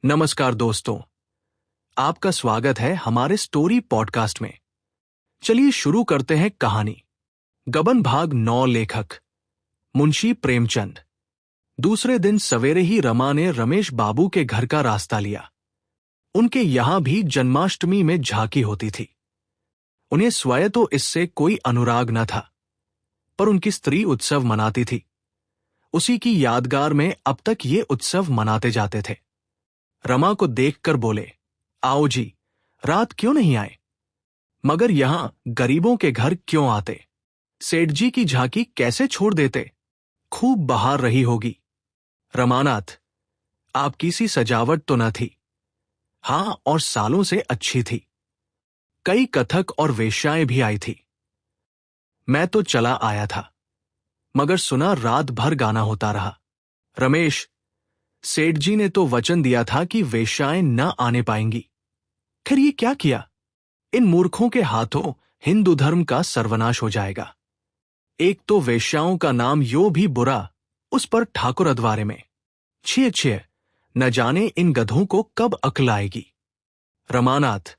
नमस्कार दोस्तों, आपका स्वागत है हमारे स्टोरी पॉडकास्ट में। चलिए शुरू करते हैं कहानी। गबन भाग 9। लेखक मुंशी प्रेमचंद। दूसरे दिन सवेरे ही रमा ने रमेश बाबू के घर का रास्ता लिया। उनके यहां भी जन्माष्टमी में झांकी होती थी। उन्हें स्वयं तो इससे कोई अनुराग न था, पर उनकी स्त्री उत्सव मनाती थी। उसी की यादगार में अब तक ये उत्सव मनाते जाते थे। रमा को देखकर बोले, आओ जी, रात क्यों नहीं आए? मगर यहां गरीबों के घर क्यों आते? सेठ जी की झांकी कैसे छोड़ देते? खूब बहार रही होगी। रमानाथ, आपकी सी सजावट तो न थी? हां, और सालों से अच्छी थी। कई कथक और वेश्याएं भी आई थी। मैं तो चला आया था, मगर सुना रात भर गाना होता रहा। रमेश, सेठ जी ने तो वचन दिया था कि वेश्याएं न आने पाएंगी। खैर ये क्या किया? इन मूर्खों के हाथों हिंदू धर्म का सर्वनाश हो जाएगा। एक तो वेश्याओं का नाम यो भी बुरा, उस पर ठाकुर अदवारे में। छिए छिए, न जाने इन गधों को कब अक्ल आएगी। रमानाथ,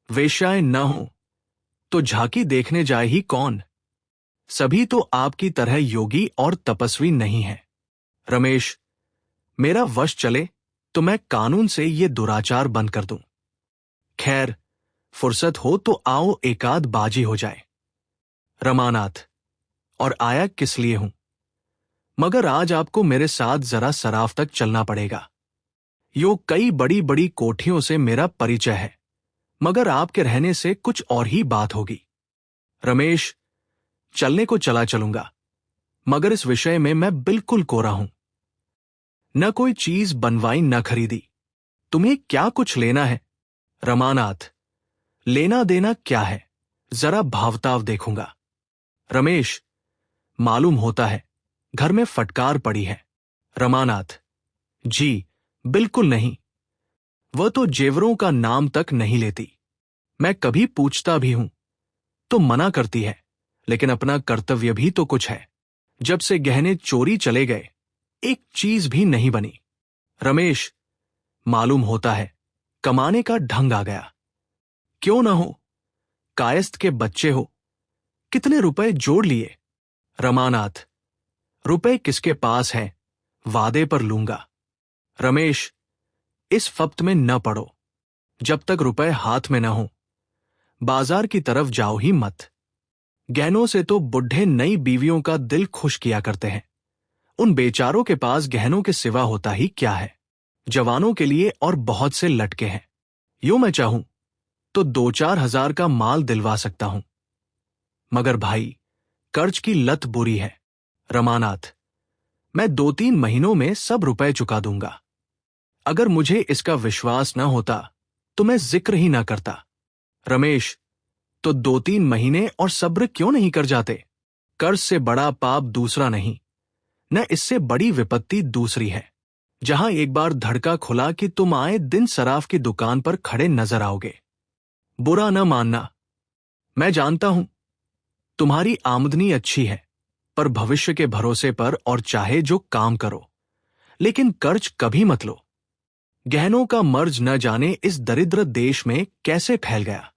वेश्याएं न हो तो झांकी देखने जाए ही कौन? सभी तो आपकी तरह योगी और तपस्वी नहीं है। रमेश, मेरा वश चले तो मैं कानून से ये दुराचार बंद कर दूं। खैर, फुर्सत हो तो आओ एकाध बाजी हो जाए। रमानाथ, और आया किस लिए हूं? मगर आज आपको मेरे साथ जरा सराफ तक चलना पड़ेगा। यो कई बड़ी बड़ी कोठियों से मेरा परिचय है, मगर आपके रहने से कुछ और ही बात होगी। रमेश, चलने को चला चलूंगा, मगर इस विषय में मैं बिल्कुल कोरा हूं। न कोई चीज बनवाई न खरीदी। तुम्हें क्या कुछ लेना है? रमानाथ, लेना देना क्या है, जरा भावताव देखूंगा। रमेश, मालूम होता है घर में फटकार पड़ी है। रमानाथ, जी बिल्कुल नहीं। वह तो जेवरों का नाम तक नहीं लेती। मैं कभी पूछता भी हूं तो मना करती है, लेकिन अपना कर्तव्य भी तो कुछ है। जब से गहने चोरी चले गए, एक चीज भी नहीं बनी। रमेश, मालूम होता है कमाने का ढंग आ गया। क्यों ना हो, कायस्थ के बच्चे हो। कितने रुपए जोड़ लिए? रमानाथ, रुपए किसके पास हैं, वादे पर लूंगा। रमेश, इस फप्त में न पड़ो। जब तक रुपए हाथ में न हो, बाजार की तरफ जाओ ही मत। गहनों से तो बुढ़े नई बीवियों का दिल खुश किया करते हैं। उन बेचारों के पास गहनों के सिवा होता ही क्या है? जवानों के लिए और बहुत से लटके हैं। यूं मैं चाहूं तो 2-4 हजार का माल दिलवा सकता हूं, मगर भाई कर्ज की लत बुरी है। रमानाथ, मैं 2-3 महीनों में सब रुपए चुका दूंगा। अगर मुझे इसका विश्वास न होता तो मैं जिक्र ही ना करता। रमेश, तो 2-3 महीने और सब्र क्यों नहीं कर जाते? कर्ज से बड़ा पाप दूसरा नहीं, न इससे बड़ी विपत्ति दूसरी है। जहां एक बार धड़का खुला कि तुम आए दिन सराफ की दुकान पर खड़े नजर आओगे। बुरा न मानना, मैं जानता हूं तुम्हारी आमदनी अच्छी है, पर भविष्य के भरोसे पर और चाहे जो काम करो, लेकिन कर्ज कभी मत लो। गहनों का मर्ज न जाने इस दरिद्र देश में कैसे फैल गया।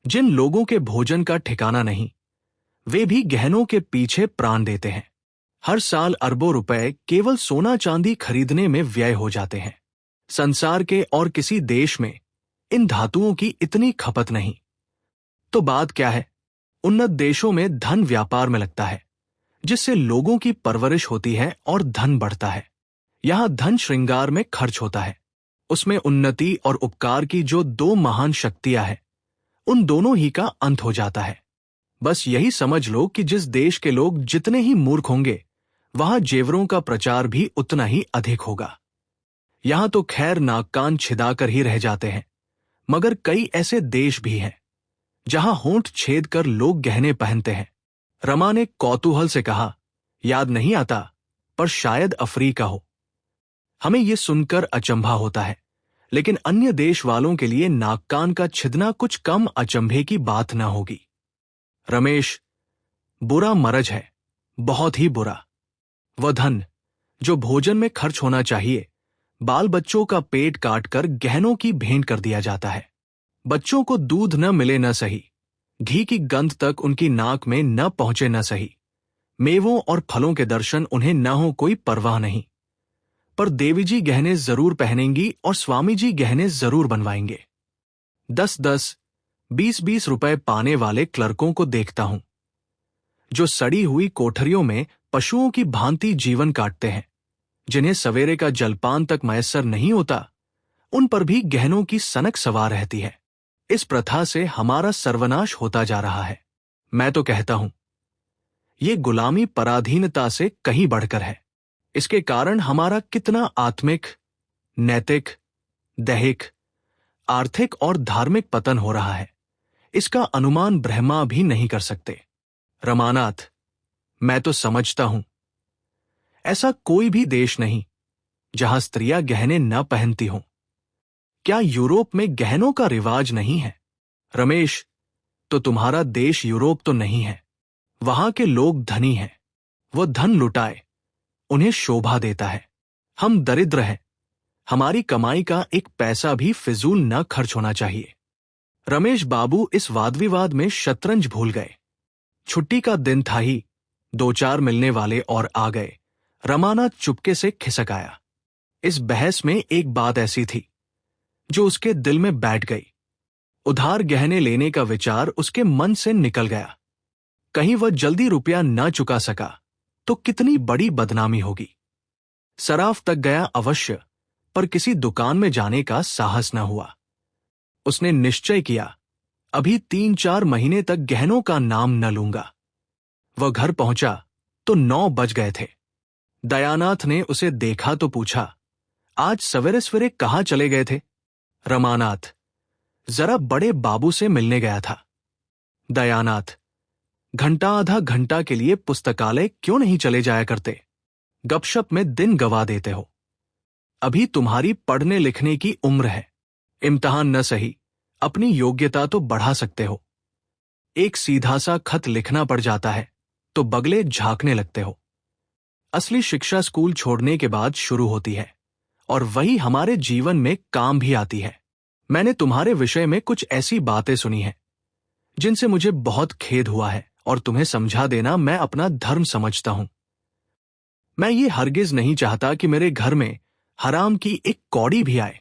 जिन लोगों के भोजन का ठिकाना नहीं, वे भी गहनों के पीछे प्राण देते हैं। हर साल अरबों रुपए केवल सोना चांदी खरीदने में व्यय हो जाते हैं। संसार के और किसी देश में इन धातुओं की इतनी खपत नहीं। तो बात क्या है? उन्नत देशों में धन व्यापार में लगता है, जिससे लोगों की परवरिश होती है और धन बढ़ता है। यहां धन श्रृंगार में खर्च होता है। उसमें उन्नति और उपकार की जो 2 महान शक्तियां हैं, उन दोनों ही का अंत हो जाता है। बस यही समझ लो कि जिस देश के लोग जितने ही मूर्ख होंगे, वहां जेवरों का प्रचार भी उतना ही अधिक होगा। यहां तो खैर नाक कान छिदाकर ही रह जाते हैं, मगर कई ऐसे देश भी हैं जहां होंठ छेद कर लोग गहने पहनते हैं। रमा ने कौतूहल से कहा, याद नहीं आता, पर शायद अफ्रीका हो। हमें यह सुनकर अचंभा होता है, लेकिन अन्य देश वालों के लिए नाक कान का छिदना कुछ कम अचंभे की बात न होगी। रमेश, बुरा मरज है, बहुत ही बुरा। वह धन जो भोजन में खर्च होना चाहिए, बाल बच्चों का पेट काटकर गहनों की भेंट कर दिया जाता है। बच्चों को दूध न मिले न सही, घी की गंध तक उनकी नाक में न पहुंचे न सही, मेवों और फलों के दर्शन उन्हें न हो कोई परवाह नहीं। पर देवी जी गहने जरूर पहनेंगी और स्वामी जी गहने जरूर बनवाएंगे। 10-10, 20-20 रुपए पाने वाले क्लर्कों को देखता हूं, जो सड़ी हुई कोठरियों में पशुओं की भांति जीवन काटते हैं, जिन्हें सवेरे का जलपान तक मयस्सर नहीं होता, उन पर भी गहनों की सनक सवार रहती है। इस प्रथा से हमारा सर्वनाश होता जा रहा है। मैं तो कहता हूं, ये गुलामी पराधीनता से कहीं बढ़कर है। इसके कारण हमारा कितना आत्मिक, नैतिक, दैहिक, आर्थिक और धार्मिक पतन हो रहा है, इसका अनुमान ब्रह्मा भी नहीं कर सकते। रमानाथ, मैं तो समझता हूं, ऐसा कोई भी देश नहीं जहां स्त्रियां गहने न पहनती हों। क्या यूरोप में गहनों का रिवाज नहीं है? रमेश, तो तुम्हारा देश यूरोप तो नहीं है। वहां के लोग धनी हैं, वो धन लुटाए, उन्हें शोभा देता है। हम दरिद्र हैं, हमारी कमाई का एक पैसा भी फिजूल न खर्च होना चाहिए। रमेश बाबू इस वाद विवाद में शतरंज भूल गए। छुट्टी का दिन था ही, 2-4 मिलने वाले और आ गए। रमानाथ चुपके से खिसक आया। इस बहस में एक बात ऐसी थी जो उसके दिल में बैठ गई। उधार गहने लेने का विचार उसके मन से निकल गया। कहीं वह जल्दी रुपया न चुका सका तो कितनी बड़ी बदनामी होगी। सराफ तक गया अवश्य, पर किसी दुकान में जाने का साहस न हुआ। उसने निश्चय किया, अभी 3-4 महीने तक गहनों का नाम न लूंगा। वह घर पहुंचा तो 9 बज गए थे। दयानाथ ने उसे देखा तो पूछा, आज सवेरे सवेरे कहाँ चले गए थे? रमानाथ, जरा बड़े बाबू से मिलने गया था। दयानाथ, घंटा आधा घंटा के लिए पुस्तकालय क्यों नहीं चले जाया करते? गपशप में दिन गवा देते हो। अभी तुम्हारी पढ़ने लिखने की उम्र है। इम्तिहान न सही, अपनी योग्यता तो बढ़ा सकते हो। एक सीधा सा खत लिखना पड़ जाता है तो बगले झांकने लगते हो। असली शिक्षा स्कूल छोड़ने के बाद शुरू होती है और वही हमारे जीवन में काम भी आती है। मैंने तुम्हारे विषय में कुछ ऐसी बातें सुनी हैं जिनसे मुझे बहुत खेद हुआ है और तुम्हें समझा देना मैं अपना धर्म समझता हूं। मैं ये हरगिज नहीं चाहता कि मेरे घर में हराम की एक कौड़ी भी आए।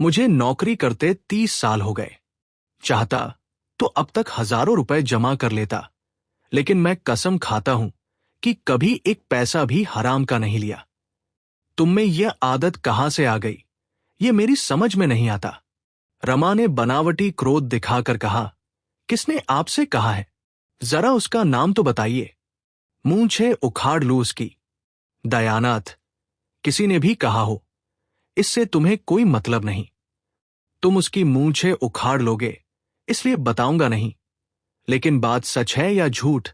मुझे नौकरी करते 30 साल हो गए। चाहता तो अब तक हजारों रुपए जमा कर लेता, लेकिन मैं कसम खाता हूं कि कभी एक पैसा भी हराम का नहीं लिया। तुम में यह आदत कहां से आ गई, ये मेरी समझ में नहीं आता। रमा ने बनावटी क्रोध दिखाकर कहा, किसने आपसे कहा है? जरा उसका नाम तो बताइए, मूंछें उखाड़ लूं उसकी। दयानाथ, किसी ने भी कहा हो, इससे तुम्हें कोई मतलब नहीं। तुम उसकी मूंछें उखाड़ लोगे इसलिए बताऊंगा नहीं, लेकिन बात सच है या झूठ,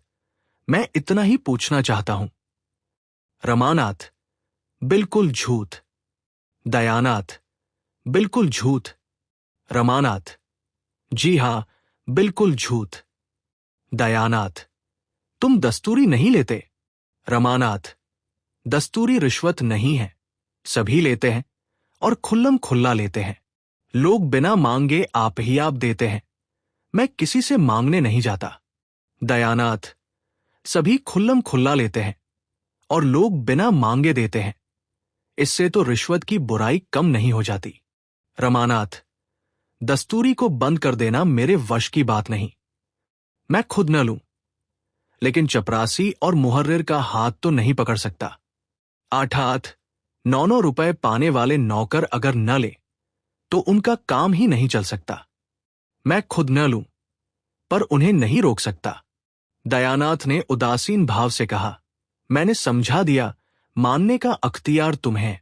मैं इतना ही पूछना चाहता हूं। रमानाथ, बिल्कुल झूठ। दयानाथ, बिल्कुल झूठ। रमानाथ, जी हां, बिल्कुल झूठ। दयानाथ, तुम दस्तूरी नहीं लेते? रमानाथ, दस्तूरी रिश्वत नहीं है, सभी लेते हैं और खुल्लम खुल्ला लेते हैं। लोग बिना मांगे आप ही आप देते हैं, मैं किसी से मांगने नहीं जाता। दयानाथ, सभी खुल्लम खुल्ला लेते हैं और लोग बिना मांगे देते हैं, इससे तो रिश्वत की बुराई कम नहीं हो जाती। रमानाथ, दस्तूरी को बंद कर देना मेरे वश की बात नहीं, मैं खुद न लूं, लेकिन चपरासी और मुहर्रिर का हाथ तो नहीं पकड़ सकता। 8-8, 9-9 रुपए पाने वाले नौकर अगर न ले तो उनका काम ही नहीं चल सकता। मैं खुद न लूं, पर उन्हें नहीं रोक सकता। दयानाथ ने उदासीन भाव से कहा, मैंने समझा दिया, मानने का अख्तियार तुम्हें।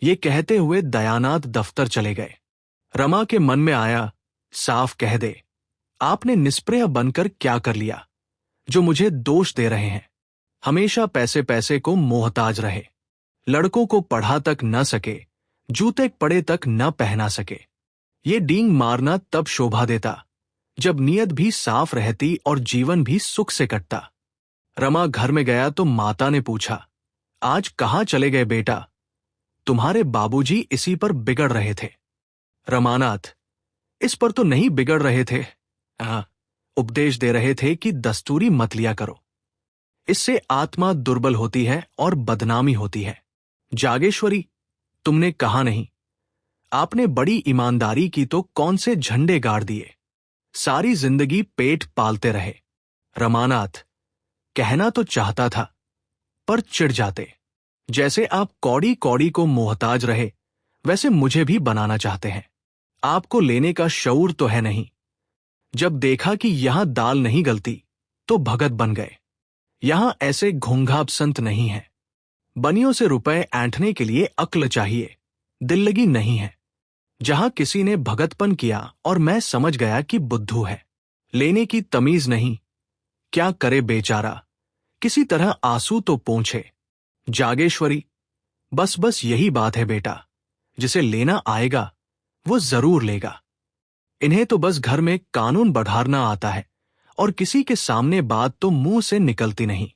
ये कहते हुए दयानाथ दफ्तर चले गए। रमा के मन में आया, साफ कह दे, आपने निष्प्रिय बनकर क्या कर लिया जो मुझे दोष दे रहे हैं? हमेशा पैसे पैसे को मोहताज रहे, लड़कों को पढ़ा तक न सके, जूते पड़े तक न पहना सके। ये डींग मारना तब शोभा देता जब नीयत भी साफ रहती और जीवन भी सुख से कटता। रमा घर में गया तो माता ने पूछा, आज कहाँ चले गए बेटा? तुम्हारे बाबूजी इसी पर बिगड़ रहे थे। रमानाथ, इस पर तो नहीं बिगड़ रहे थे। हाँ, उपदेश दे रहे थे कि दस्तूरी मत लिया करो, इससे आत्मा दुर्बल होती है और बदनामी होती है। जागेश्वरी, तुमने कहा नहीं, आपने बड़ी ईमानदारी की तो कौन से झंडे गाड़ दिए, सारी जिंदगी पेट पालते रहे। रमानाथ, कहना तो चाहता था, पर चिढ़ जाते। जैसे आप कौड़ी कौड़ी को मोहताज रहे, वैसे मुझे भी बनाना चाहते हैं। आपको लेने का शऊर तो है नहीं। जब देखा कि यहां दाल नहीं गलती, तो भगत बन गए। यहां ऐसे घोंघाब संत नहीं है। बनियों से रुपए ऐंठने के लिए अक्ल चाहिए, दिल्लगी नहीं है। जहां किसी ने भगतपन किया और मैं समझ गया कि बुद्धू है, लेने की तमीज नहीं। क्या करे बेचारा, किसी तरह आंसू तो पोंछे। जागेश्वरी, बस बस यही बात है बेटा, जिसे लेना आएगा वो जरूर लेगा। इन्हें तो बस घर में कानून बढ़ाना आता है और किसी के सामने बात तो मुंह से निकलती नहीं।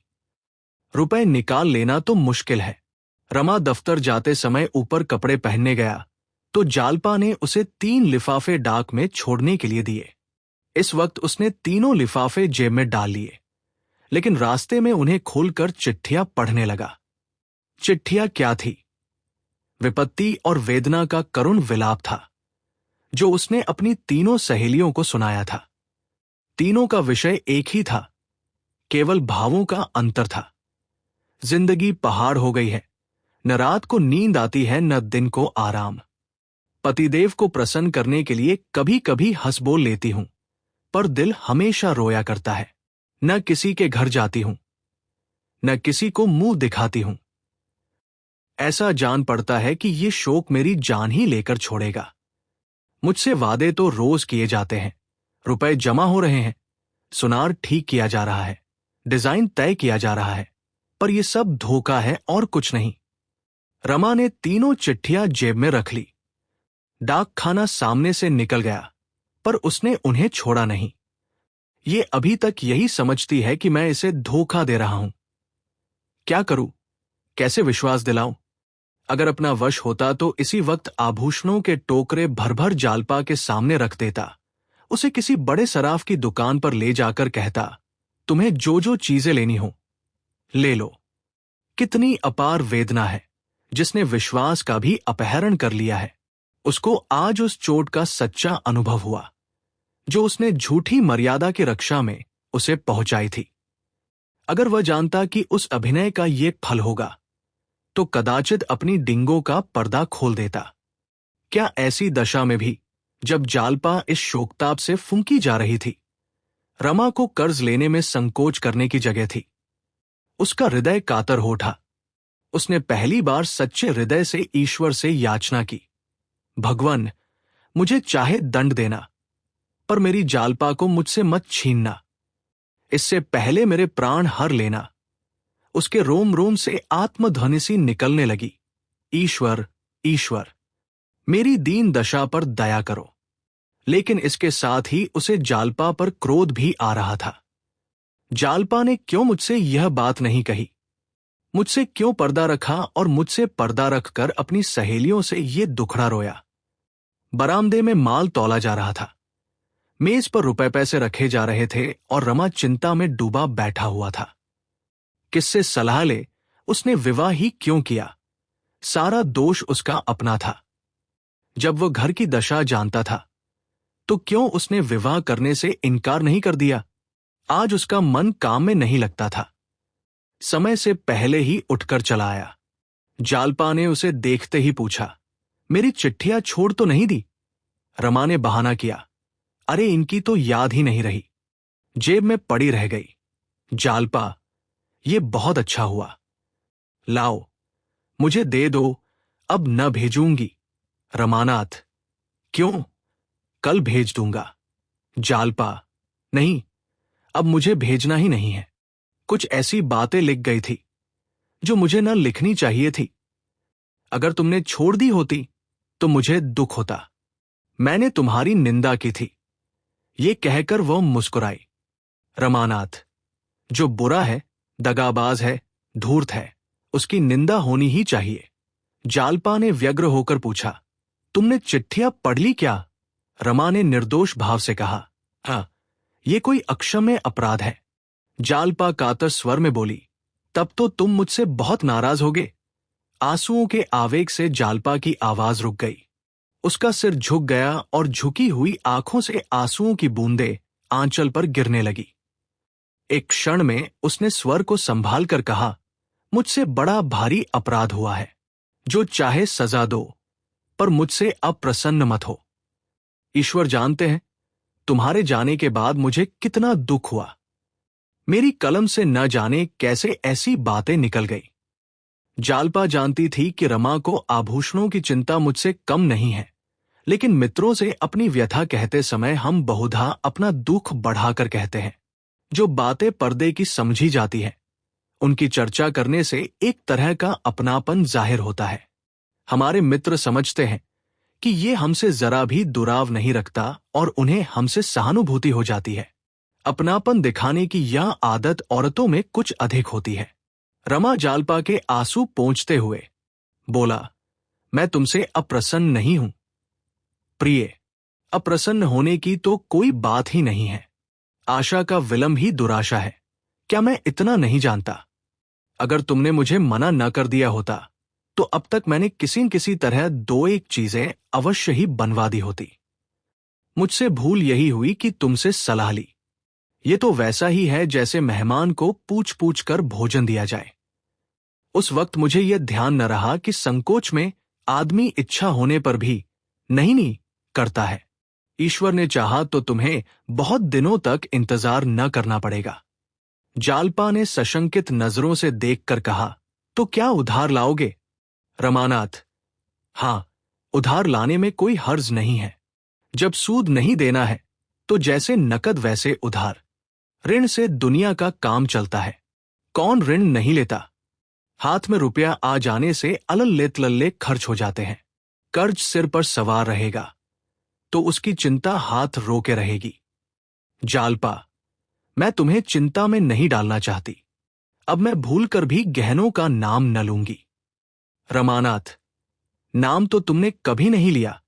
रुपए निकाल लेना तो मुश्किल है। रमा दफ्तर जाते समय ऊपर कपड़े पहनने गया तो जालपा ने उसे 3 लिफाफे डाक में छोड़ने के लिए दिए। इस वक्त उसने तीनों लिफाफे जेब में डाल लिए, लेकिन रास्ते में उन्हें खोलकर चिट्ठियां पढ़ने लगा। चिट्ठियां क्या थी? विपत्ति और वेदना का करुण विलाप था, जो उसने अपनी तीनों सहेलियों को सुनाया था। तीनों का विषय एक ही था, केवल भावों का अंतर था। जिंदगी पहाड़ हो गई है, न रात को नींद आती है न दिन को आराम। पतिदेव को प्रसन्न करने के लिए कभी कभी हंस बोल लेती हूं, पर दिल हमेशा रोया करता है। न किसी के घर जाती हूं, न किसी को मुंह दिखाती हूं। ऐसा जान पड़ता है कि ये शोक मेरी जान ही लेकर छोड़ेगा। मुझसे वादे तो रोज किए जाते हैं, रुपए जमा हो रहे हैं, सुनार ठीक किया जा रहा है, डिजाइन तय किया जा रहा है, पर यह सब धोखा है और कुछ नहीं। रमा ने तीनों चिट्ठियां जेब में रख ली। डाक खाना सामने से निकल गया, पर उसने उन्हें छोड़ा नहीं। ये अभी तक यही समझती है कि मैं इसे धोखा दे रहा हूं। क्या करूं, कैसे विश्वास दिलाऊं? अगर अपना वश होता तो इसी वक्त आभूषणों के टोकरे भर भर जालपा के सामने रख देता, उसे किसी बड़े सराफ की दुकान पर ले जाकर कहता, तुम्हें जो जो चीजें लेनी हो ले लो। कितनी अपार वेदना है, जिसने विश्वास का भी अपहरण कर लिया है। उसको आज उस चोट का सच्चा अनुभव हुआ, जो उसने झूठी मर्यादा की रक्षा में उसे पहुंचाई थी। अगर वह जानता कि उस अभिनय का ये फल होगा, तो कदाचित अपनी डिंगों का पर्दा खोल देता। क्या ऐसी दशा में भी, जब जालपा इस शोकताप से फूंकी जा रही थी, रमा को कर्ज लेने में संकोच करने की जगह थी? उसका हृदय कातर हो उठा। उसने पहली बार सच्चे हृदय से ईश्वर से याचना की, भगवान, मुझे चाहे दंड देना, पर मेरी जालपा को मुझसे मत छीनना। इससे पहले मेरे प्राण हर लेना। उसके रोम रोम से आत्मध्वनि सी निकलने लगी, ईश्वर, ईश्वर, मेरी दीन दशा पर दया करो। लेकिन इसके साथ ही उसे जालपा पर क्रोध भी आ रहा था। जालपा ने क्यों मुझसे यह बात नहीं कही? मुझसे क्यों पर्दा रखा और मुझसे पर्दा रखकर अपनी सहेलियों से ये दुखड़ा रोया? बरामदे में माल तौला जा रहा था, मेज पर रुपए पैसे रखे जा रहे थे और रमा चिंता में डूबा बैठा हुआ था। किससे सलाह ले उसने विवाह ही क्यों किया? सारा दोष उसका अपना था। जब वह घर की दशा जानता था, तो क्यों उसने विवाह करने से इनकार नहीं कर दिया? आज उसका मन काम में नहीं लगता था। समय से पहले ही उठकर चला आया। जालपा ने उसे देखते ही पूछा, मेरी चिट्ठियां छोड़ तो नहीं दी? रमा ने बहाना किया, अरे इनकी तो याद ही नहीं रही, जेब में पड़ी रह गई। जालपा, ये बहुत अच्छा हुआ, लाओ, मुझे दे दो, अब न भेजूंगी। रमानाथ, क्यों? कल भेज दूंगा। जालपा, नहीं, अब मुझे भेजना ही नहीं है। कुछ ऐसी बातें लिख गई थी जो मुझे न लिखनी चाहिए थी। अगर तुमने छोड़ दी होती तो मुझे दुख होता। मैंने तुम्हारी निंदा की थी। ये कहकर वह मुस्कुराई। रमानाथ, जो बुरा है, दगाबाज है, धूर्त है, उसकी निंदा होनी ही चाहिए। जालपा ने व्यग्र होकर पूछा, तुमने चिट्ठियां पढ़ ली क्या? रमा ने निर्दोष भाव से कहा, हाँ, ये कोई अक्षम्य अपराध है। जालपा कातर स्वर में बोली, तब तो तुम मुझसे बहुत नाराज होगे। आंसुओं के आवेग से जालपा की आवाज रुक गई। उसका सिर झुक गया और झुकी हुई आंखों से आंसुओं की बूंदें आंचल पर गिरने लगी। एक क्षण में उसने स्वर को संभाल कर कहा, मुझसे बड़ा भारी अपराध हुआ है। जो चाहे सजा दो, पर मुझसे अप्रसन्न मत हो। ईश्वर जानते हैं, तुम्हारे जाने के बाद मुझे कितना दुख हुआ। मेरी कलम से न जाने कैसे ऐसी बातें निकल गई। जालपा जानती थी कि रमा को आभूषणों की चिंता मुझसे कम नहीं है, लेकिन मित्रों से अपनी व्यथा कहते समय हम बहुधा अपना दुख बढ़ाकर कहते हैं। जो बातें पर्दे की समझी जाती है, उनकी चर्चा करने से एक तरह का अपनापन जाहिर होता है। हमारे मित्र समझते हैं कि ये हमसे जरा भी दुराव नहीं रखता और उन्हें हमसे सहानुभूति हो जाती है। अपनापन दिखाने की यह आदत औरतों में कुछ अधिक होती है। रमा जालपा के आंसू पोंछते हुए बोला, मैं तुमसे अप्रसन्न नहीं हूं। प्रिय, अप्रसन्न होने की तो कोई बात ही नहीं है। आशा का विलंब ही दुराशा है। क्या मैं इतना नहीं जानता? अगर तुमने मुझे मना न कर दिया होता तो अब तक मैंने किसी न किसी तरह दो एक चीजें अवश्य ही बनवा दी होती। मुझसे भूल यही हुई कि तुमसे सलाह ली। ये तो वैसा ही है जैसे मेहमान को पूछ पूछ कर भोजन दिया जाए। उस वक्त मुझे यह ध्यान न रहा कि संकोच में आदमी इच्छा होने पर भी नहीं करता है। ईश्वर ने चाहा तो तुम्हें बहुत दिनों तक इंतजार न करना पड़ेगा। जालपा ने सशंकित नजरों से देखकर कहा, तो क्या उधार लाओगे? रमानाथ, हां, उधार लाने में कोई हर्ज नहीं है। जब सूद नहीं देना है तो जैसे नकद वैसे उधार। ऋण से दुनिया का काम चलता है। कौन ऋण नहीं लेता? हाथ में रुपया आ जाने से अलल्लेत लल्ले खर्च हो जाते हैं। कर्ज सिर पर सवार रहेगा तो उसकी चिंता हाथ रोके रहेगी। जालपा, मैं तुम्हें चिंता में नहीं डालना चाहती। अब मैं भूलकर भी गहनों का नाम न लूंगी। रमानाथ, नाम तो तुमने कभी नहीं लिया,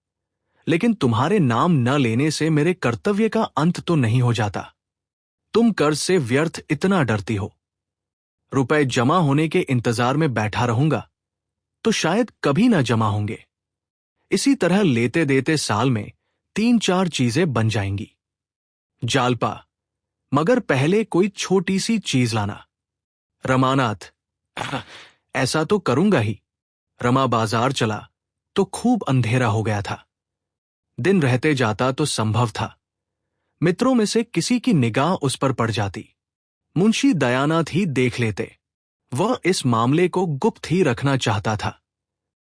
लेकिन तुम्हारे नाम न लेने से मेरे कर्तव्य का अंत तो नहीं हो जाता। तुम कर्ज से व्यर्थ इतना डरती हो। रुपए जमा होने के इंतजार में बैठा रहूंगा तो शायद कभी ना जमा होंगे। इसी तरह लेते देते साल में 3-4 चीजें बन जाएंगी। जालपा, मगर पहले कोई छोटी सी चीज लाना। रमानाथ, ऐसा तो करूंगा ही। रमा बाजार चला तो खूब अंधेरा हो गया था। दिन रहते जाता तो संभव था मित्रों में से किसी की निगाह उस पर पड़ जाती। मुंशी दयानाथ ही देख लेते। वह इस मामले को गुप्त ही रखना चाहता था।